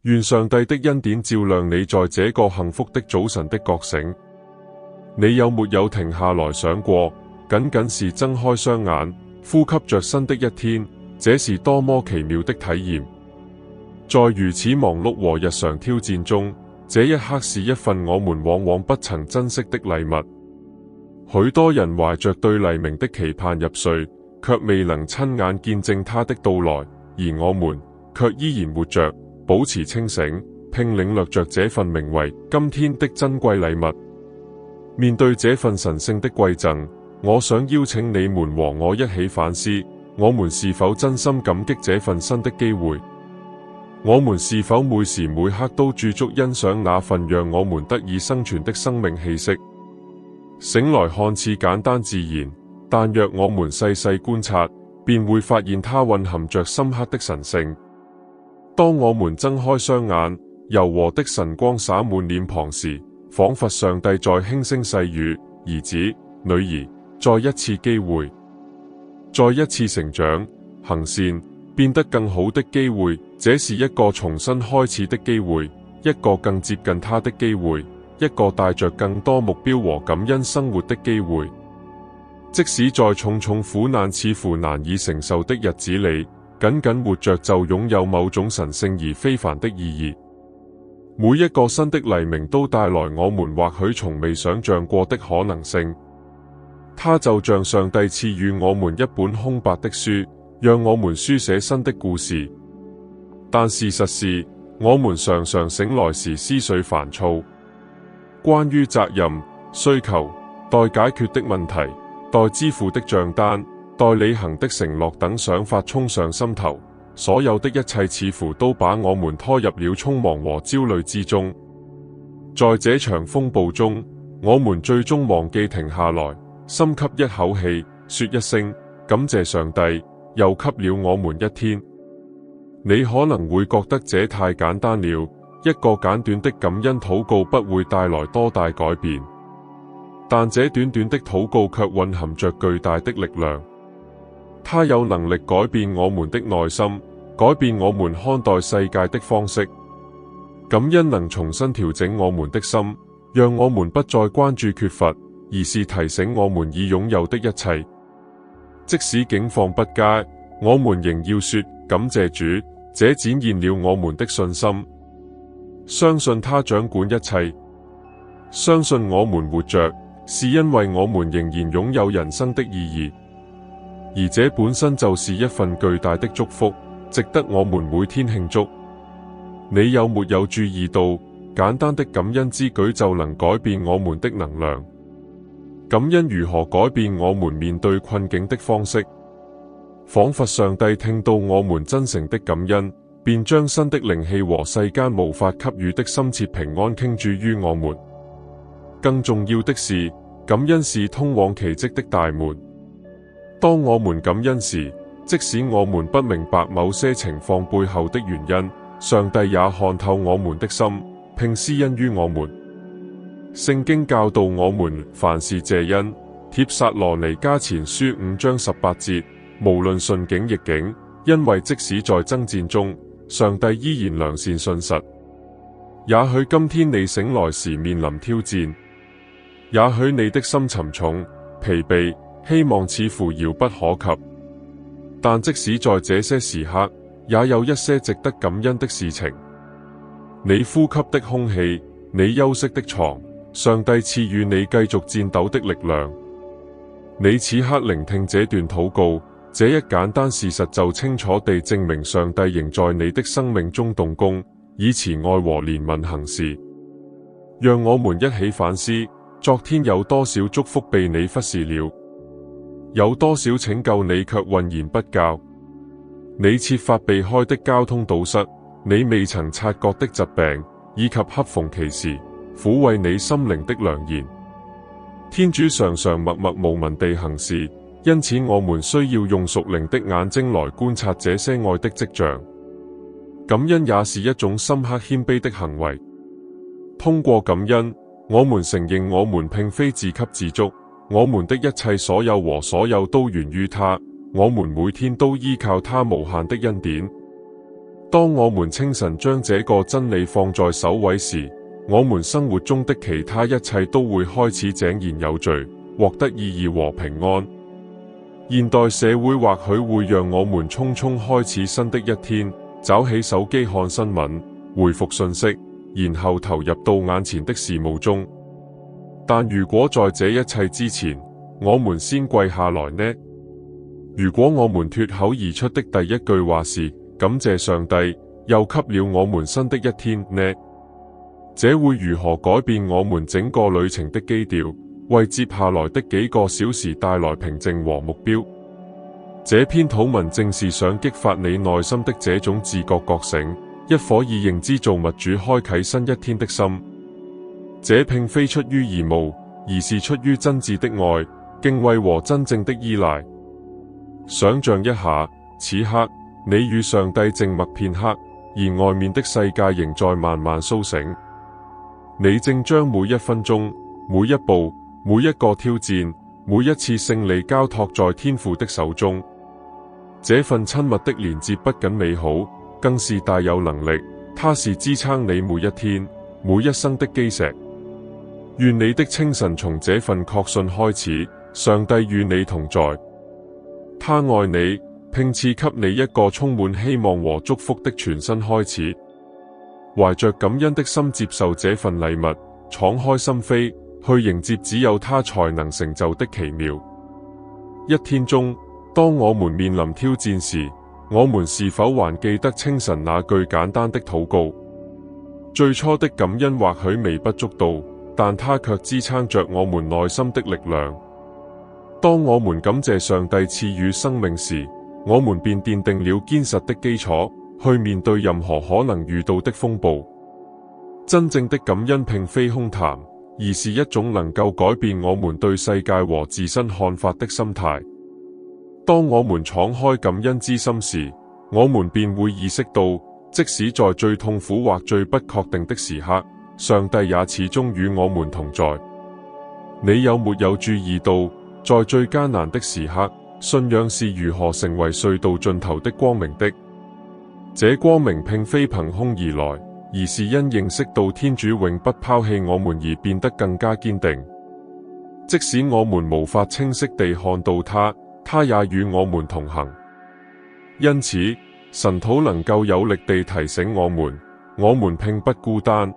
願上帝的恩典照亮你在這個幸福的早晨的覺醒。你有沒有停下來想過，僅僅是睜開雙眼，呼吸着新的一天，這是多麼奇妙的體驗。在如此忙碌和日常挑戰中，這一刻是一份我們往往不曾珍惜的禮物。許多人懷着對黎明的期盼入睡，卻未能親眼見證它的到來，而我們卻依然活着，保持清醒，並領略着這份名為今天的珍貴禮物。面對這份神聖的饋贈，我想邀請你們和我一起反思，我們是否真心感激這份新的機會？我們是否每時每刻都駐足欣賞那份讓我們得以生存的生命氣息？醒來看似簡單自然，但若我們細細觀察，便會發現它蘊含着深刻的神聖。當我們睜開雙眼，柔和的晨光灑滿臉龐時，仿佛上帝在輕聲細語：兒子、女兒，再一次機會，再一次成長、行善、變得更好的機會。這是一個重新開始的機會，一個更接近他的機會，一個帶着更多目標和感恩生活的機會。即使在重重苦難似乎難以承受的日子裡，僅僅活着就擁有某種神聖而非凡的意義。每一個新的黎明都帶來我們或許從未想象過的可能性。它就像上帝賜予我們一本空白的書，讓我們書寫新的故事。但事實是，我們常常醒來時思緒煩躁，關於責任、需求、待解決的問題、待支付的賬單、待履行的承諾等想法衝上心頭，所有的一切似乎都把我們拖入了匆忙和焦慮之中。在這場風暴中，我們最終忘記停下來，深吸一口氣，說一聲感謝上帝，又給了我們一天。你可能會覺得這太簡單了，一個簡短的感恩禱告不會帶來多大改變，但這短短的禱告卻蘊含着巨大的力量。它有能力改變我們的內心，改變我們看待世界的方式。感恩能重新調整我們的心，讓我們不再關注缺乏，而是提醒我們已擁有的一切。即使境況不佳，我們仍要說感謝主，這展現了我們的信心，相信他掌管一切，相信我們活着是因為我們仍然擁有人生的意義，而這本身就是一份巨大的祝福，值得我們每天慶祝。你有沒有注意到，簡單的感恩之舉就能改變我們的能量？感恩如何改變我們面對困境的方式？仿佛上帝聽到我們真誠的感恩，便將新的靈氣和世間無法給予的深切平安傾注於我們。更重要的是，感恩是通往奇蹟的大門。當我們感恩時，即使我們不明白某些情況背後的原因，上帝也看透我們的心，並施恩於我們。聖經教導我們凡事謝恩，帖撒羅尼迦前書5章18節。無論順境逆境，因為即使在爭戰中，上帝依然良善信實。也許今天你醒來時面臨挑戰，也許你的心沉重、疲憊，希望似乎遙不可及。但即使在這些時刻，也有一些值得感恩的事情。你呼吸的空氣，你休息的床，上帝賜予你繼續戰鬥的力量。你此刻聆聽這段禱告，這一簡單事實就清楚地證明上帝仍在你的生命中動工，以慈愛和憐憫行事。讓我們一起反思，昨天有多少祝福被你忽視了？有多少拯救你卻渾然不覺？你設法避開的交通堵塞，你未曾察覺的疾病，以及恰逢其時撫慰你心靈的良言。天主常常默默無聞地行事，因此我們需要用屬靈的眼睛來觀察這些愛的跡象。感恩也是一種深刻謙卑的行為。通過感恩，我們承認我們並非自給自足，我們的一切所有和所有都源於他，我們每天都依靠他無限的恩典。當我們清晨將這個真理放在首位時，我們生活中的其他一切都會開始井然有序，獲得意義和平安。現代社會或許會讓我們匆匆開始新的一天，找起手機看新聞，回復信息，然後投入到眼前的事務中。但如果在這一切之前，我們先跪下來呢？如果我們脫口而出的第一句話是感謝上帝，又給了我們新的一天呢？這會如何改變我們整個旅程的基調，為接下來的幾個小時帶來平靜和目標？這篇禱文正是想激發你內心的這種自覺覺醒，一顆以認知造物主開啟新一天的心。這並非出於義務，而是出於真摯的愛、敬畏和真正的依賴。想象一下，此刻你與上帝靜默片刻，而外面的世界仍在慢慢甦醒。你正將每一分鐘、每一步、每一個挑戰、每一次勝利交託在天父的手中。這份親密的連結不僅美好，更是大有能力。它是支撐你每一天、每一生的基石。願你的清晨從這份確信開始，上帝與你同在。他愛你，並賜給你一個充滿希望和祝福的全新開始。懷着感恩的心接受這份禮物，敞開心扉，去迎接只有他才能成就的奇妙。一天中，當我們面臨挑戰時，我們是否還記得清晨那句簡單的禱告？最初的感恩或許微不足道，但它卻支撐着我們內心的力量。當我們感謝上帝賜予生命時，我們便奠定了堅實的基礎，去面對任何可能遇到的風暴。真正的感恩並非空談，而是一種能夠改變我們對世界和自身看法的心態。當我們敞開感恩之心時，我們便會意識到，即使在最痛苦或最不確定的時刻，上帝也始終與我們同在。你有沒有注意到，在最艱難的時刻，信仰是如何成為隧道盡頭的光明的？這光明並非憑空而來，而是因認識到天主永不拋棄我們而變得更加堅定。即使我們無法清晰地看到他，他也與我們同行。因此，神禱能夠有力地提醒我們並不孤單。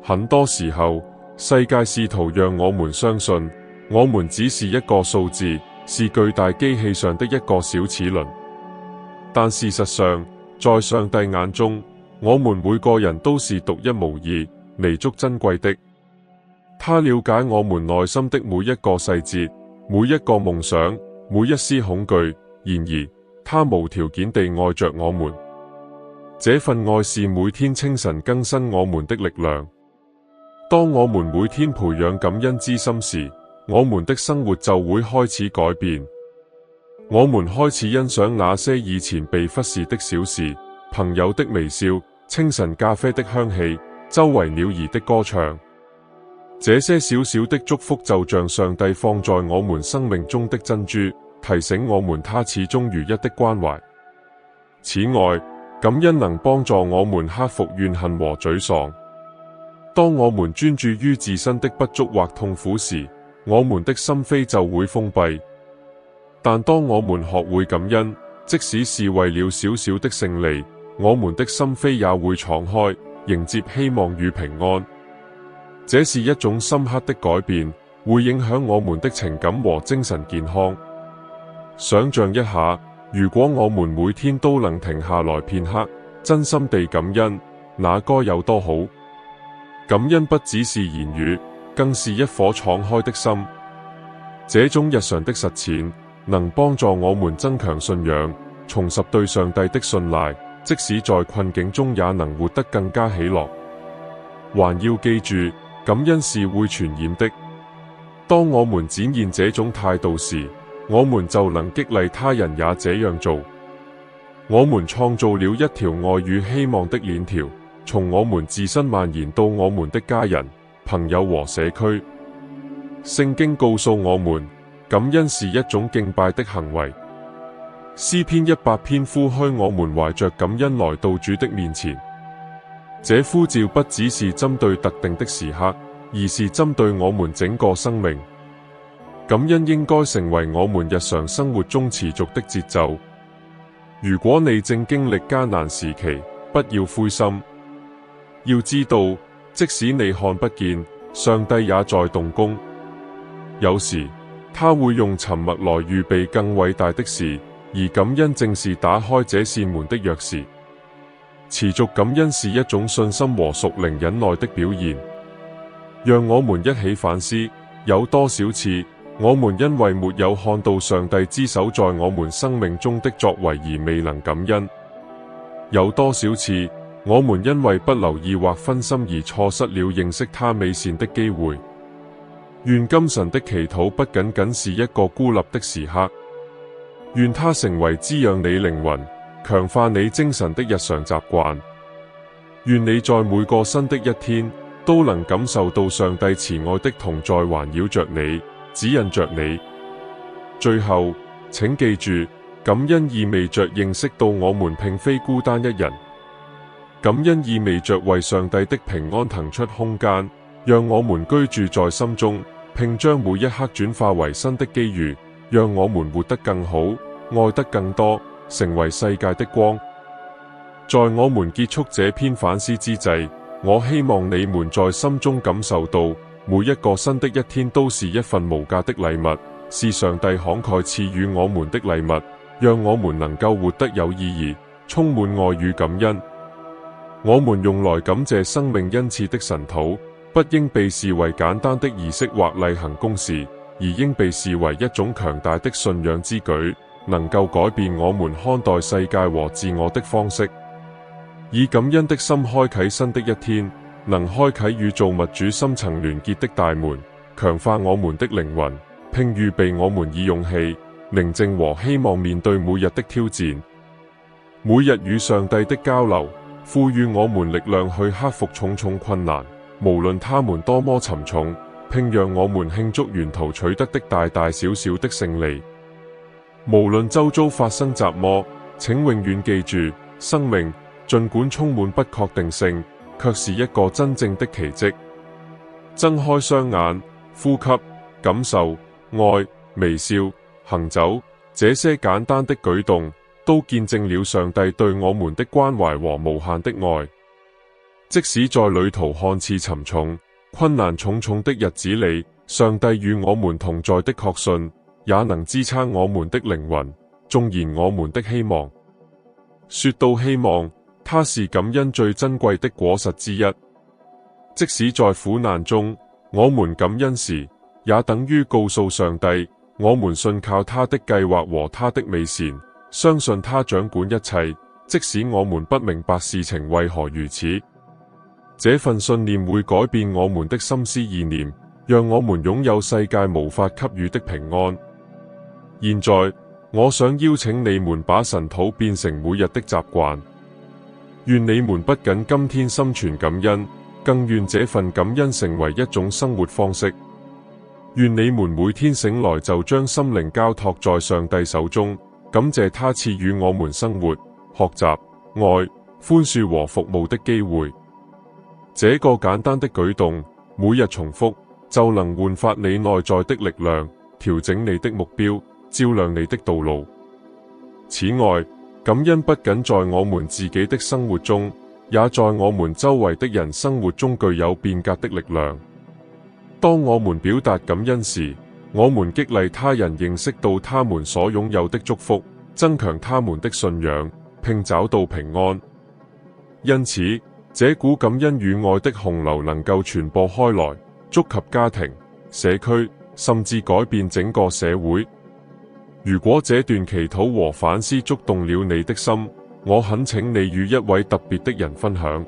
很多時候，世界試圖讓我們相信，我們只是一個數字，是巨大機器上的一個小齒輪。但事實上，在上帝眼中，我們每個人都是獨一無二、彌足珍貴的。他了解我們內心的每一個細節、每一個夢想、每一絲恐懼。然而，他無條件地愛着我們。這份愛是每天清晨更新我們的力量。當我們每天培養感恩之心時，我們的生活就會開始改變。我們開始欣賞那些以前被忽視的小事，朋友的微笑，清晨咖啡的香氣，周圍鳥兒的歌唱。這些小小的祝福就像上帝放在我們生命中的珍珠，提醒我們他始終如一的關懷。此外，感恩能幫助我們克服怨恨和沮喪。當我們專注於自身的不足或痛苦時，我們的心扉就會封閉。但當我們學會感恩，即使是為了小小的勝利，我們的心扉也會敞開，迎接希望與平安。這是一種深刻的改變，會影響我們的情感和精神健康。想象一下，如果我們每天都能停下來片刻，真心地感恩，那該有多好。感恩不只是言語，更是一顆敞開的心。這種日常的實踐能幫助我們增強信仰，重拾對上帝的信賴，即使在困境中也能活得更加喜樂。還要記住，感恩是會傳染的。當我們展現這種態度時，我們就能激勵他人也這樣做。我們創造了一條愛與希望的鏈條，從我們自身蔓延到我們的家人、朋友和社區。聖經告訴我們，感恩是一種敬拜的行為。詩篇100篇呼噓我們懷着感恩來到主的面前。這呼召不只是針對特定的時刻，而是針對我們整個生命。感恩應該成為我們日常生活中持續的節奏。如果你正經歷艱難時期，不要灰心。要知道，即使你看不見，上帝也在動工。有時，他會用沉默來預備更偉大的事，而感恩正是打開這扇門的鑰匙。持續感恩是一種信心和屬靈忍耐的表現。讓我們一起反思，有多少次，我們因為沒有看到上帝之手在我們生命中的作為而未能感恩？有多少次，我們因為不留意或分心而錯失了認識他美善的機會？願今晨的祈禱不僅僅是一個孤立的時刻，願它成為滋養你靈魂、強化你精神的日常習慣。願你在每個新的一天都能感受到上帝慈愛的同在環繞着你，指引着你。最後，請記住，感恩意味着認識到我們並非孤單一人。感恩意味着為上帝的平安騰出空間，讓我們居住在心中，並將每一刻轉化為新的機遇，讓我們活得更好，愛得更多，成為世界的光。在我們結束這篇反思之際，我希望你們在心中感受到，每一個新的一天都是一份無價的禮物，是上帝慷慨賜予我們的禮物，讓我們能夠活得有意義，充滿愛與感恩。我們用來感謝生命恩賜的晨禱，不應被視為簡單的儀式或例行公事，而應被視為一種強大的信仰之舉，能夠改變我們看待世界和自我的方式。以感恩的心開啟新的一天，能開啟與造物主深層聯結的大門，強化我們的靈魂，並預備我們以勇氣、寧靜和希望面對每日的挑戰。每日與上帝的交流，賦予我們力量去克服重重困難，無論他們多麼沉重，並讓我們慶祝沿途取得的大大小小的勝利。無論周遭發生什麼，請永遠記住，生命儘管充滿不確定性，卻是一個真正的奇蹟。睜開雙眼，呼吸，感受，愛，微笑，行走，這些簡單的舉動都見證了上帝對我們的關懷和無限的愛。即使在旅途看似沉重、困難重重的日子裡，上帝與我們同在的確信，也能支撐我們的靈魂，縱然我們的希望。說到希望，它是感恩最珍貴的果實之一。即使在苦難中，我們感恩時，也等於告訴上帝，我們信靠他的計劃和他的美善，相信他掌管一切，即使我們不明白事情為何如此。這份信念會改變我們的心思意念，讓我們擁有世界無法給予的平安。現在，我想邀請你們把晨禱變成每日的習慣。願你們不僅今天心存感恩，更願這份感恩成為一種生活方式。願你們每天醒來就將心靈交託在上帝手中，感謝他賜予我們生活、學習、愛、寬恕和服務的機會。這個簡單的舉動，每日重複，就能煥發你內在的力量，調整你的目標，照亮你的道路。此外，感恩不僅在我們自己的生活中，也在我們周圍的人生活中具有變革的力量。當我們表達感恩時，我們激勵他人認識到他們所擁有的祝福，增強他們的信仰，並找到平安。因此，這股感恩與愛的洪流能夠傳播開來，觸及家庭、社區，甚至改變整個社會。如果這段祈禱和反思觸動了你的心，我懇請你與一位特別的人分享。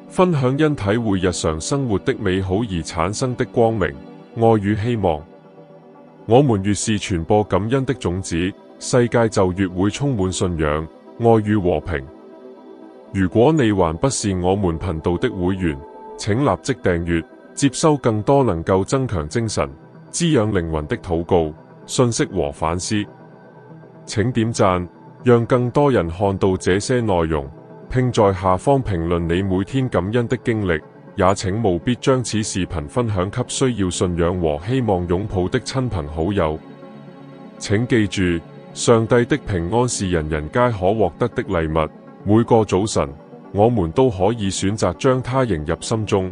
分享因體會日常生活的美好而產生的光明、愛與希望。我們越是傳播感恩的種子，世界就越會充滿信仰、愛與和平。如果你還不是我們頻道的會員，請立即訂閱，接收更多能夠增強精神、滋養靈魂的禱告、信息和反思。請點讚，讓更多人看到這些內容，並在下方評論你每天感恩的經歷，也請務必將此視頻分享給需要信仰和希望擁抱的親朋好友。請記住，上帝的平安是人人皆可獲得的禮物，每個早晨，我們都可以選擇將它迎入心中。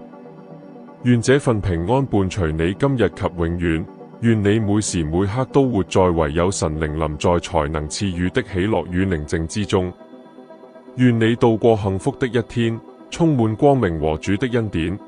願這份平安伴隨你今日及永遠。願你每時每刻都活在唯有神靈臨在才能賜予的喜樂與寧靜之中。願你度過幸福的一天，充滿光明和主的恩典。